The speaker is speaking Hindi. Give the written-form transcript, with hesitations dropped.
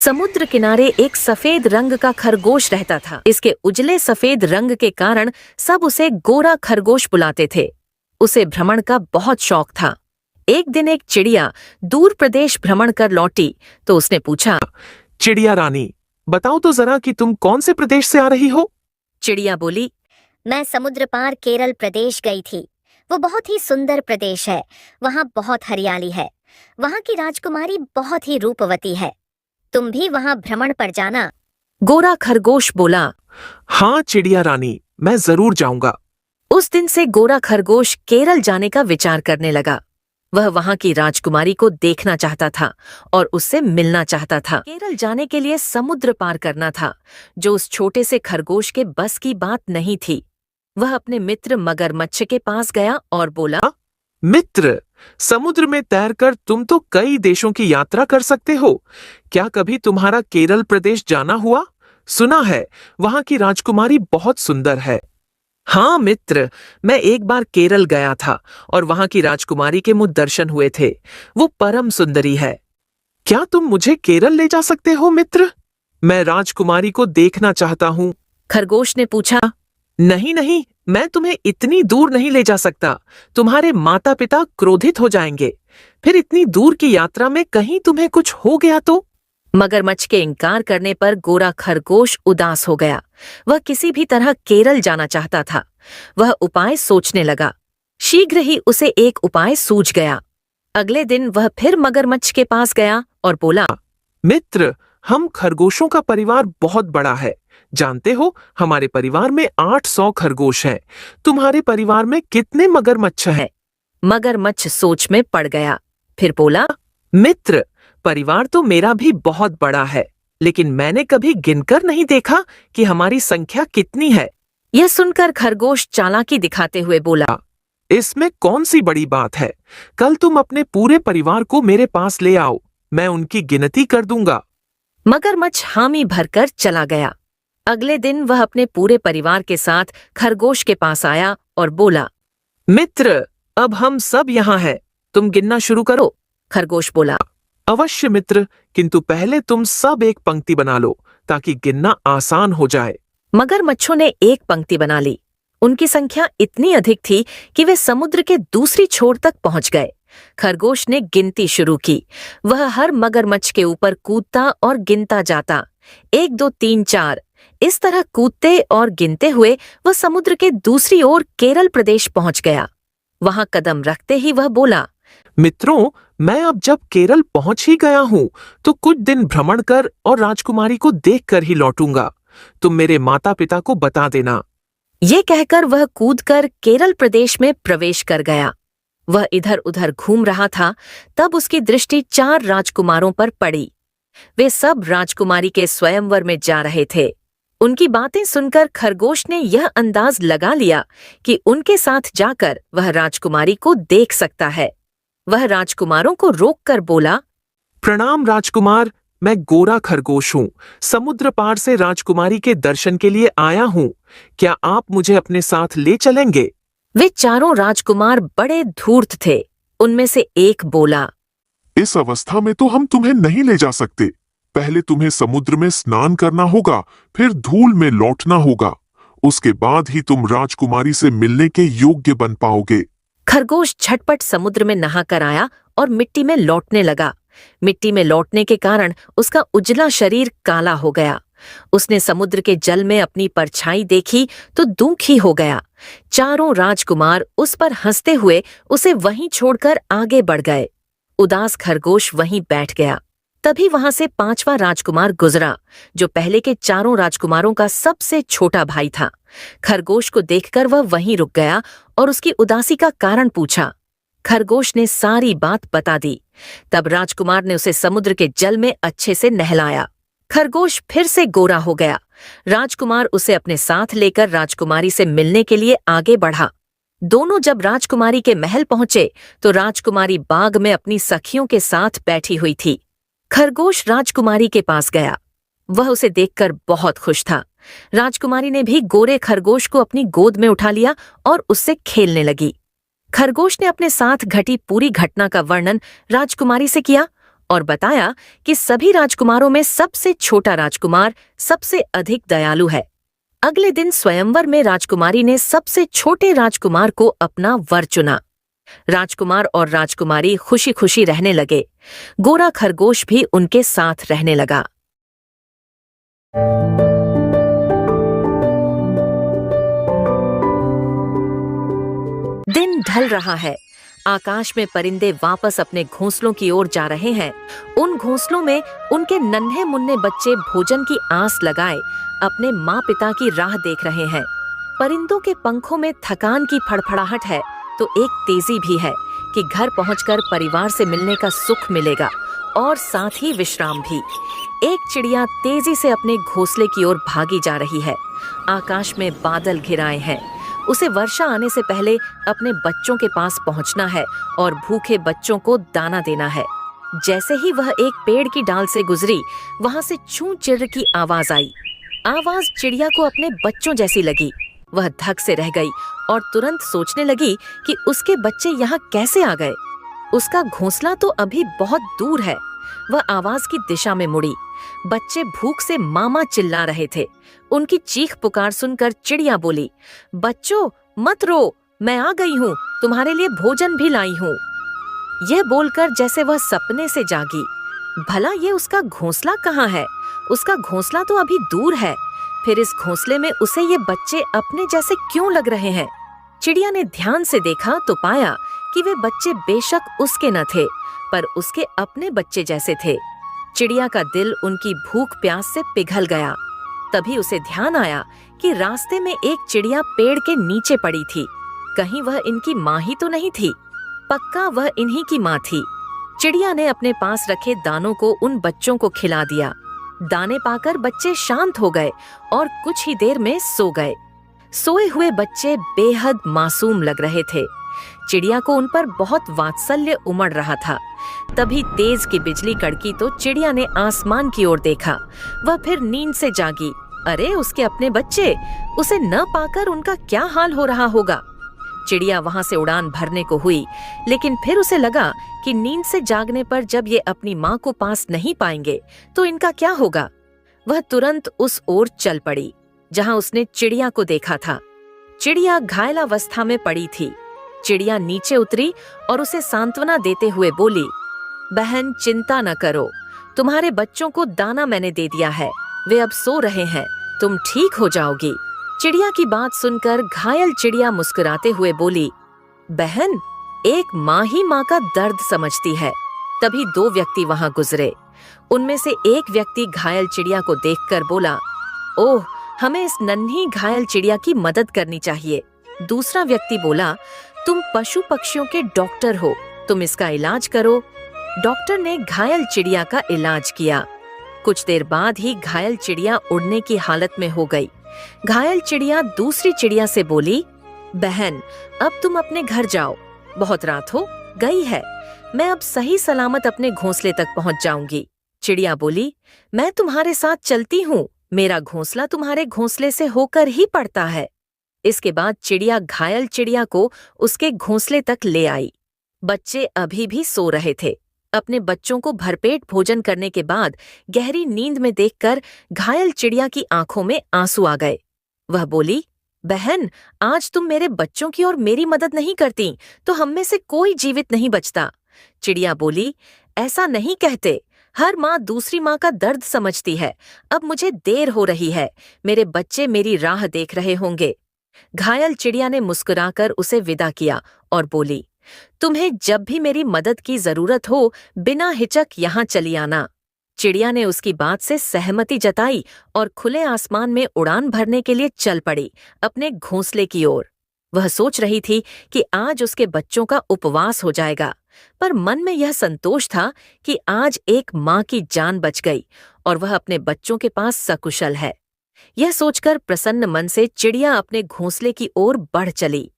समुद्र किनारे एक सफेद रंग का खरगोश रहता था। इसके उजले सफेद रंग के कारण सब उसे गोरा खरगोश बुलाते थे। उसे भ्रमण का बहुत शौक था। एक दिन एक चिड़िया दूर प्रदेश भ्रमण कर लौटी तो उसने पूछा, चिड़िया रानी, बताओ तो जरा कि तुम कौन से प्रदेश से आ रही हो? चिड़िया बोली, मैं समुद्र पार केरल प्रदेश गई थी। वो बहुत ही सुंदर प्रदेश है। वहाँ बहुत हरियाली है। वहाँ की राजकुमारी बहुत ही रूपवती है। तुम भी वहाँ भ्रमण पर जाना। गोरा खरगोश बोला। हाँ चिड़िया रानी, मैं जरूर जाऊंगा। उस दिन से गोरा खरगोश केरल जाने का विचार करने लगा। वह वहां की राजकुमारी को देखना चाहता था और उससे मिलना चाहता था। केरल जाने के लिए समुद्र पार करना था, जो उस छोटे से खरगोश के बस की बात नहीं थी। वह अपने मित्र मगरमच्छ के पास गया और बोला, मित्र, समुद्र में तैरकर तुम तो कई देशों की यात्रा कर सकते हो। क्या कभी तुम्हारा केरल प्रदेश जाना हुआ? सुना है वहां की राजकुमारी बहुत सुंदर है। हाँ मित्र, मैं एक बार केरल गया था और वहां की राजकुमारी के मुझ दर्शन हुए थे। वो परम सुंदरी है। क्या तुम मुझे केरल ले जा सकते हो मित्र? मैं राजकुमारी को देखना चाहता हूँ। खरगोश ने पूछा। नहीं नहीं, मैं तुम्हें इतनी दूर नहीं ले जा सकता। तुम्हारे माता पिता क्रोधित हो जाएंगे। फिर इतनी दूर की यात्रा में कहीं तुम्हें कुछ हो गया तो? मगरमच्छ के इनकार करने पर गोरा खरगोश उदास हो गया। वह किसी भी तरह केरल जाना चाहता था। वह उपाय सोचने लगा। शीघ्र ही उसे एक उपाय सूझ गया। अगले दिन वह फिर मगरमच्छ के पास गया और बोला, मित्र, हम खरगोशों का परिवार बहुत बड़ा है। जानते हो, हमारे परिवार में 800 खरगोश हैं। तुम्हारे परिवार में कितने मगरमच्छ हैं? मगरमच्छ सोच में पड़ गया। फिर बोला, मित्र, परिवार तो मेरा भी बहुत बड़ा है, लेकिन मैंने कभी गिनकर नहीं देखा कि हमारी संख्या कितनी है। यह सुनकर खरगोश चालाकी दिखाते हुए बोला, इसमें कौन सी बड़ी बात है? कल तुम अपने पूरे परिवार को मेरे पास ले आओ, मैं उनकी गिनती कर दूंगा। मगरमच्छ हामी भरकर चला गया। अगले दिन वह अपने पूरे परिवार के साथ खरगोश के पास आया और बोला, मित्र, अब हम सब यहाँ हैं, तुम गिनना शुरू करो। खरगोश बोला, अवश्य मित्र, किंतु पहले तुम सब एक पंक्ति बना लो ताकि गिनना आसान हो जाए। मगरमच्छों ने एक पंक्ति बना ली। उनकी संख्या इतनी अधिक थी कि वे समुद्र के दूसरी छोर तक पहुंच गए। खरगोश ने गिनती शुरू की। वह हर मगरमच्छ के ऊपर कूदता और गिनता जाता। 1 2 3 4 इस तरह कूदते और गिनते हुए वह समुद्र के दूसरी ओर केरल प्रदेश पहुंच गया। वहां कदम रखते ही वह बोला, मित्रों, मैं अब जब केरल पहुंच ही गया हूं तो कुछ दिन भ्रमण कर और राजकुमारी को देखकर ही लौटूंगा। तुम मेरे माता पिता को बता देना। ये कहकर वह कूदकर केरल प्रदेश में प्रवेश कर गया। वह इधर उधर घूम रहा था, तब उसकी दृष्टि 4 राजकुमारों पर पड़ी। वे सब राजकुमारी के स्वयंवर में जा रहे थे। उनकी बातें सुनकर खरगोश ने यह अंदाज लगा लिया कि उनके साथ जाकर वह राजकुमारी को देख सकता है। वह राजकुमारों को रोककर बोला, प्रणाम राजकुमार, मैं गोरा खरगोश हूँ। समुद्र पार से राजकुमारी के दर्शन के लिए आया हूँ। क्या आप मुझे अपने साथ ले चलेंगे? वे चारों राजकुमार बड़े धूर्त थे। उनमें से एक बोला, इस अवस्था में तो हम तुम्हें नहीं ले जा सकते। पहले तुम्हें समुद्र में स्नान करना होगा, फिर धूल में लौटना होगा। उसके बाद ही तुम राजकुमारी से मिलने के योग्य बन पाओगे। खरगोश झटपट समुद्र में नहाकर आया और मिट्टी में लौटने लगा। मिट्टी में लौटने के कारण उसका उजला शरीर काला हो गया। उसने समुद्र के जल में अपनी परछाई देखी तो दुखी हो गया। चारों राजकुमार उस पर हंसते हुए उसे वहीं छोड़कर आगे बढ़ गए। उदास खरगोश वहीं बैठ गया। तभी वहां से 5वां राजकुमार गुजरा, जो पहले के चारों राजकुमारों का सबसे छोटा भाई था। खरगोश को देखकर वह वहीं रुक गया और उसकी उदासी का कारण पूछा। खरगोश ने सारी बात बता दी। तब राजकुमार ने उसे समुद्र के जल में अच्छे से नहलाया। खरगोश फिर से गोरा हो गया। राजकुमार उसे अपने साथ लेकर राजकुमारी से मिलने के लिए आगे बढ़ा। दोनों जब राजकुमारी के महल पहुंचे तो राजकुमारी बाग में अपनी सखियों के साथ बैठी हुई थी। खरगोश राजकुमारी के पास गया। वह उसे देखकर बहुत खुश था। राजकुमारी ने भी गोरे खरगोश को अपनी गोद में उठा लिया और उससे खेलने लगी। खरगोश ने अपने साथ घटी पूरी घटना का वर्णन राजकुमारी से किया और बताया कि सभी राजकुमारों में सबसे छोटा राजकुमार सबसे अधिक दयालु है। अगले दिन स्वयंवर में राजकुमारी ने सबसे छोटे राजकुमार को अपना वर चुना। राजकुमार और राजकुमारी खुशी खुशी रहने लगे। गोरा खरगोश भी उनके साथ रहने लगा। दिन ढल रहा है। आकाश में परिंदे वापस अपने घोंसलों की ओर जा रहे हैं। उन घोंसलों में उनके नन्हे मुन्ने बच्चे भोजन की आस लगाए अपने माँ पिता की राह देख रहे हैं। परिंदों के पंखों में थकान की फड़फड़ाहट है तो एक तेजी भी है कि घर पहुंचकर परिवार से मिलने का सुख मिलेगा और साथ ही विश्राम भी। एक चिड़िया तेजी से अपने घोंसले की ओर भागी जा रही है। आकाश में बादल घिराए हैं। उसे वर्षा आने से पहले अपने बच्चों के पास पहुंचना है और भूखे बच्चों को दाना देना है। जैसे ही वह एक पेड़ की डाल से गुजरी, वहां से चूं चिर की आवाज आई। आवाज चिड़िया को अपने बच्चों जैसी लगी। वह धक से रह गई और तुरंत सोचने लगी कि उसके बच्चे यहाँ कैसे आ गए। उसका घोंसला तो अभी बहुत दूर है। वह आवाज की दिशा में मुड़ी। बच्चे भूख से मामा चिल्ला रहे थे। उनकी चीख पुकार सुनकर चिड़िया बोली, बच्चों मत रो, मैं आ गई हूँ, तुम्हारे लिए भोजन भी लाई हूँ। यह बोलकर जैसे वह सपने से जागी। भला ये उसका घोंसला कहाँ है? उसका घोंसला तो अभी दूर है। फिर इस घोंसले में उसे ये बच्चे अपने जैसे क्यों लग रहे हैं? चिड़िया ने ध्यान से देखा तो पाया कि वे बच्चे बेशक उसके न थे, पर उसके अपने बच्चे जैसे थे। चिड़िया का दिल उनकी भूख प्यास से पिघल गया। तभी उसे ध्यान आया कि रास्ते में एक चिड़िया पेड़ के नीचे पड़ी थी। कहीं वह इनकी माँ ही तो नहीं थी? पक्का वह इन्हीं की माँ थी। चिड़िया ने अपने पास रखे दानों को उन बच्चों को खिला दिया। दाने पाकर बच्चे शांत हो गए और कुछ ही देर में सो गए। सोए हुए बच्चे बेहद मासूम लग रहे थे। चिड़िया को उन पर बहुत वात्सल्य उमड़ रहा था। तभी तेज की बिजली कड़की तो चिड़िया ने आसमान की ओर देखा। वह फिर नींद से जागी। अरे उसके अपने बच्चे! उसे न पाकर उनका क्या हाल हो रहा होगा। चिड़िया वहां से उड़ान भरने को हुई, लेकिन फिर उसे लगा कि नींद से जागने पर जब ये अपनी माँ को पास नहीं पाएंगे तो इनका क्या होगा। वह तुरंत उस ओर चल पड़ी जहां उसने चिड़िया को देखा था। चिड़िया घायलावस्था में पड़ी थी। चिड़िया नीचे उतरी और उसे सांत्वना देते हुए बोली, बहन चिंता न करो, तुम्हारे बच्चों को दाना मैंने दे दिया है, वे अब सो रहे हैं, तुम ठीक हो जाओगी। चिड़िया की बात सुनकर घायल चिड़िया मुस्कुराते हुए बोली, बहन एक माँ ही माँ का दर्द समझती है। तभी दो व्यक्ति वहां गुजरे। उनमें से एक व्यक्ति घायल चिड़िया को देखकर बोला, ओह हमें इस नन्ही घायल चिड़िया की मदद करनी चाहिए। दूसरा व्यक्ति बोला, तुम पशु पक्षियों के डॉक्टर हो, तुम इसका इलाज करो। डॉक्टर ने घायल चिड़िया का इलाज किया। कुछ देर बाद ही घायल चिड़िया उड़ने की हालत में हो गई। घायल चिड़िया दूसरी चिड़िया से बोली, बहन अब तुम अपने घर जाओ, बहुत रात हो गई है, मैं अब सही सलामत अपने घोंसले तक पहुंच जाऊंगी। चिड़िया बोली, मैं तुम्हारे साथ चलती हूँ, मेरा घोंसला तुम्हारे घोंसले से होकर ही पड़ता है। इसके बाद चिड़िया घायल चिड़िया को उसके घोंसले तक ले आई। बच्चे अभी भी सो रहे थे। अपने बच्चों को भरपेट भोजन करने के बाद गहरी नींद में देखकर घायल चिड़िया की आंखों में आंसू आ गए। वह बोली, बहन आज तुम मेरे बच्चों की और मेरी मदद नहीं करती तो हम में से कोई जीवित नहीं बचता। चिड़िया बोली, ऐसा नहीं कहते, हर माँ दूसरी माँ का दर्द समझती है। अब मुझे देर हो रही है, मेरे बच्चे मेरी राह देख रहे होंगे। घायल चिड़िया ने मुस्कुराकर उसे विदा किया और बोली, तुम्हें जब भी मेरी मदद की जरूरत हो बिना हिचक यहाँ चली आना। चिड़िया ने उसकी बात से सहमति जताई और खुले आसमान में उड़ान भरने के लिए चल पड़ी अपने घोंसले की ओर। वह सोच रही थी कि आज उसके बच्चों का उपवास हो जाएगा, पर मन में यह संतोष था कि आज एक माँ की जान बच गई और वह अपने बच्चों के पास सकुशल है। यह सोचकर प्रसन्न मन से चिड़िया अपने घोंसले की ओर बढ़ चली।